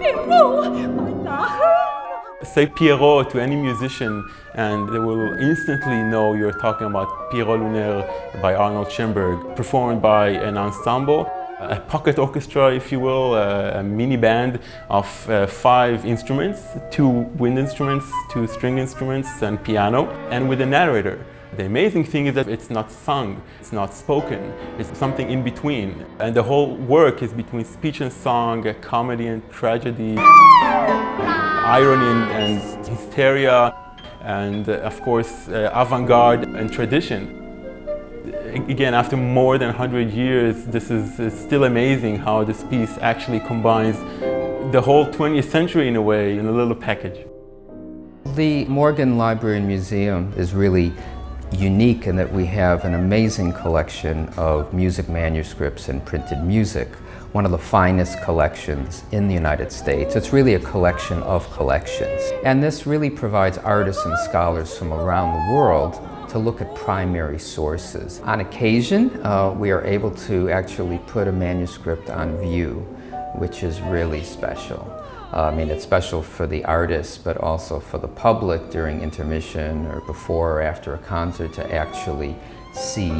Pierrot, mein Lachen. Say Pierrot to any musician and they will instantly know you're talking about Pierrot Lunaire by Arnold Schoenberg, performed by an ensemble, a pocket orchestra if you will, a mini band of 5 instruments, 2 wind instruments, 2 string instruments and piano, and with a narrator. The amazing thing is that it's not sung, it's not spoken, it's something in between. And the whole work is between speech and song, comedy and tragedy, irony and hysteria, and of course avant-garde and tradition. Again, after more than 100 years, this is still amazing how this piece actually combines the whole 20th century in a way, in a little package. The Morgan Library and Museum is really unique in that we have an amazing collection of music manuscripts and printed music, one of the finest collections in the United States. It's really a collection of collections. And this really provides artists and scholars from around the world to look at primary sources. On occasion, we are able to actually put a manuscript on view, which is really special. I mean, it's special for the artists, but also for the public during intermission or before or after a concert to actually see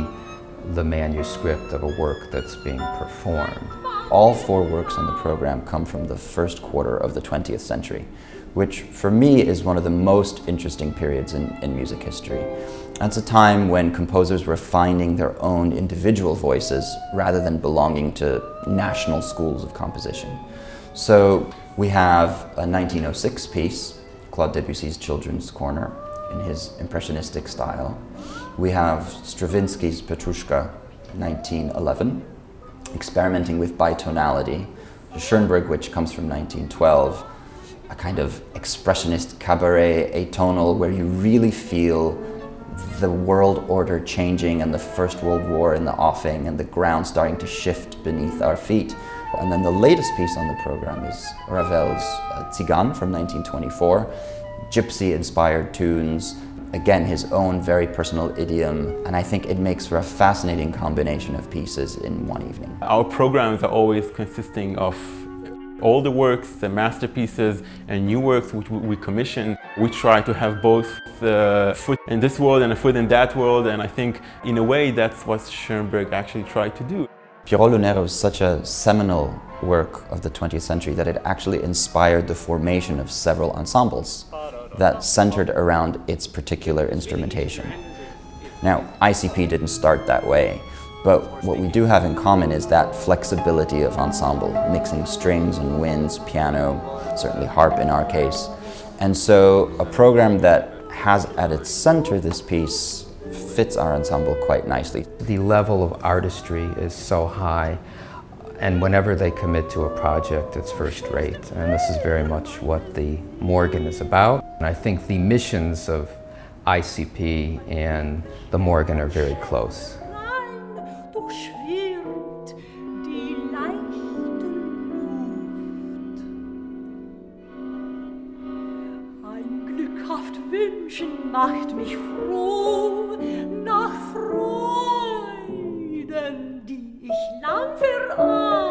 the manuscript of a work that's being performed. All 4 works on the program come from the first quarter of the 20th century, which for me is one of the most interesting periods in music history. That's a time when composers were finding their own individual voices rather than belonging to national schools of composition. So we have a 1906 piece, Claude Debussy's Children's Corner, in his impressionistic style. We have Stravinsky's Petrushka, 1911, experimenting with bitonality. Schoenberg, which comes from 1912, a kind of expressionist cabaret atonal where you really feel the world order changing and the First World War in the offing and the ground starting to shift beneath our feet. And then the latest piece on the program is Ravel's Tzigane from 1924, gypsy-inspired tunes, again his own very personal idiom, and I think it makes for a fascinating combination of pieces in one evening. Our programs are always consisting of older works, the masterpieces, and new works which we commission. We try to have both a foot in this world and a foot in that world, and I think in a way that's what Schoenberg actually tried to do. Pierrot Lunaire was such a seminal work of the 20th century that it actually inspired the formation of several ensembles that centered around its particular instrumentation. Now, ICP didn't start that way, but what we do have in common is that flexibility of ensemble, mixing strings and winds, piano, certainly harp in our case. And so a program that has at its center this piece fits our ensemble quite nicely. The level of artistry is so high, and whenever they commit to a project, it's first rate. And this is very much what the Morgan is about. And I think the missions of ICP and the Morgan are very close. Wünschen macht mich froh nach Freuden, die ich lang verahnt.